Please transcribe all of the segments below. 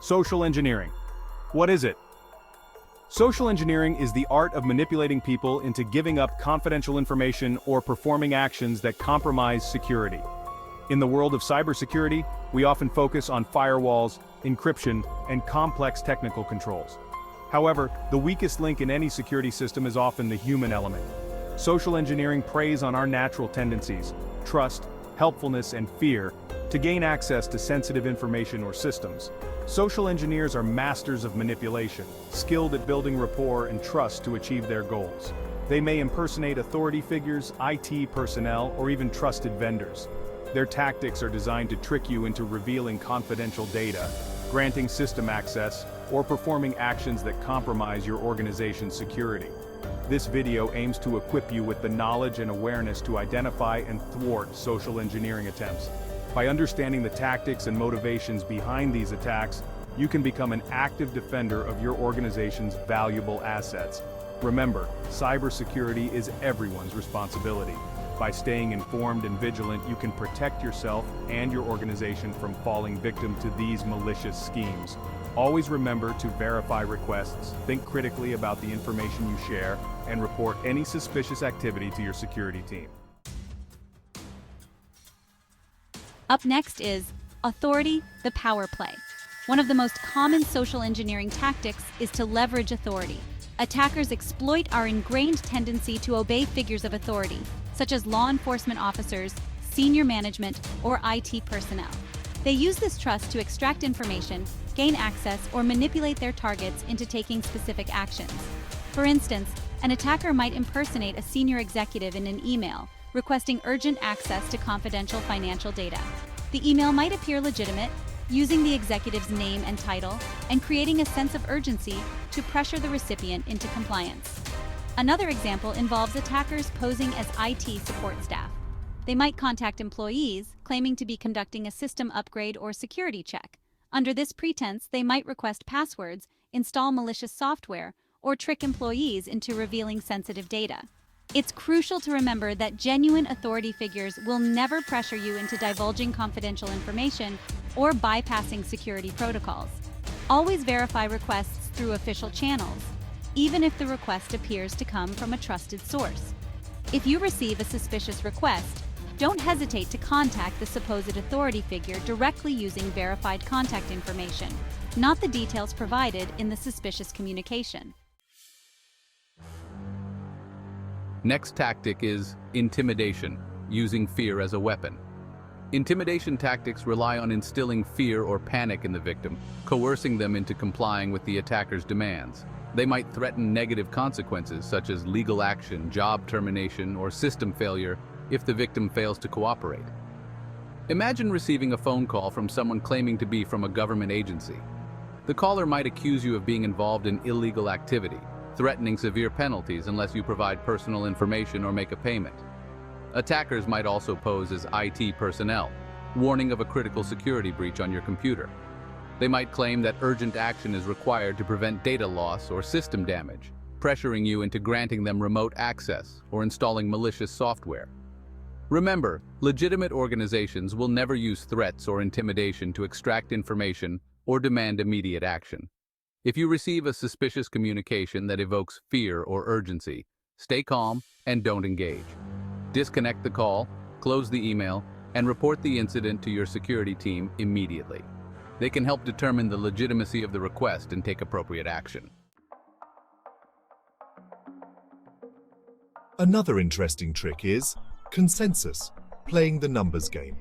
Social engineering. What is it? Social engineering is the art of manipulating people into giving up confidential information or performing actions that compromise security. In the world of cybersecurity, we often focus on firewalls, encryption, and complex technical controls. However, the weakest link in any security system is often the human element. Social engineering preys on our natural tendencies, trust, helpfulness, and fear, to gain access to sensitive information or systems. Social engineers are masters of manipulation, skilled at building rapport and trust to achieve their goals. They may impersonate authority figures, IT personnel, or even trusted vendors. Their tactics are designed to trick you into revealing confidential data, granting system access, or performing actions that compromise your organization's security. This video aims to equip you with the knowledge and awareness to identify and thwart social engineering attempts. By understanding the tactics and motivations behind these attacks, you can become an active defender of your organization's valuable assets. Remember, cybersecurity is everyone's responsibility. By staying informed and vigilant, you can protect yourself and your organization from falling victim to these malicious schemes. Always remember to verify requests, think critically about the information you share, and report any suspicious activity to your security team. Up next is authority, the power play. One of the most common social engineering tactics is to leverage authority. Attackers exploit our ingrained tendency to obey figures of authority, such as law enforcement officers, senior management, or IT personnel. They use this trust to extract information, gain access, or manipulate their targets into taking specific actions. For instance, an attacker might impersonate a senior executive in an email, requesting urgent access to confidential financial data. The email might appear legitimate, using the executive's name and title, and creating a sense of urgency to pressure the recipient into compliance. Another example involves attackers posing as IT support staff. They might contact employees, claiming to be conducting a system upgrade or security check. Under this pretense, they might request passwords, install malicious software, or trick employees into revealing sensitive data. It's crucial to remember that genuine authority figures will never pressure you into divulging confidential information or bypassing security protocols. Always verify requests through official channels, even if the request appears to come from a trusted source. If you receive a suspicious request, don't hesitate to contact the supposed authority figure directly using verified contact information, not the details provided in the suspicious communication. Next tactic is intimidation, using fear as a weapon. Intimidation tactics rely on instilling fear or panic in the victim, coercing them into complying with the attacker's demands. They might threaten negative consequences such as legal action, job termination, or system failure if the victim fails to cooperate. Imagine receiving a phone call from someone claiming to be from a government agency. The caller might accuse you of being involved in illegal activity, threatening severe penalties unless you provide personal information or make a payment. Attackers might also pose as IT personnel, warning of a critical security breach on your computer. They might claim that urgent action is required to prevent data loss or system damage, pressuring you into granting them remote access or installing malicious software. Remember, legitimate organizations will never use threats or intimidation to extract information or demand immediate action. If you receive a suspicious communication that evokes fear or urgency, stay calm and don't engage. Disconnect the call, close the email, and report the incident to your security team immediately. They can help determine the legitimacy of the request and take appropriate action. Another interesting trick is consensus, playing the numbers game.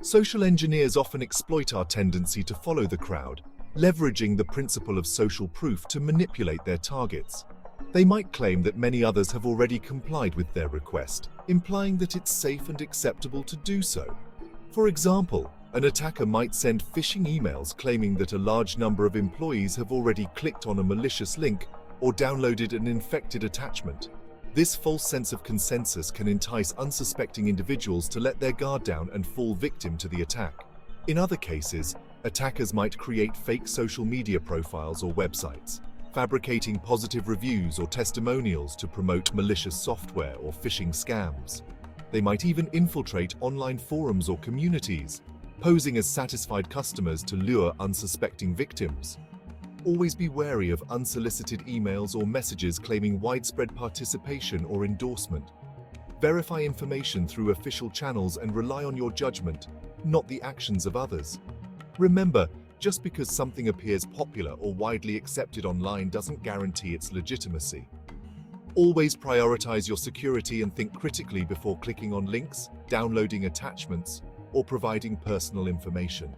Social engineers often exploit our tendency to follow the crowd, leveraging the principle of social proof to manipulate their targets. They might claim that many others have already complied with their request, implying that it's safe and acceptable to do so. For example, an attacker might send phishing emails claiming that a large number of employees have already clicked on a malicious link or downloaded an infected attachment. This false sense of consensus can entice unsuspecting individuals to let their guard down and fall victim to the attack. In other cases, attackers might create fake social media profiles or websites, fabricating positive reviews or testimonials to promote malicious software or phishing scams. They might even infiltrate online forums or communities, posing as satisfied customers to lure unsuspecting victims. Always be wary of unsolicited emails or messages claiming widespread participation or endorsement. Verify information through official channels and rely on your judgment, not the actions of others. Remember, just because something appears popular or widely accepted online doesn't guarantee its legitimacy. Always prioritize your security and think critically before clicking on links, downloading attachments, or providing personal information.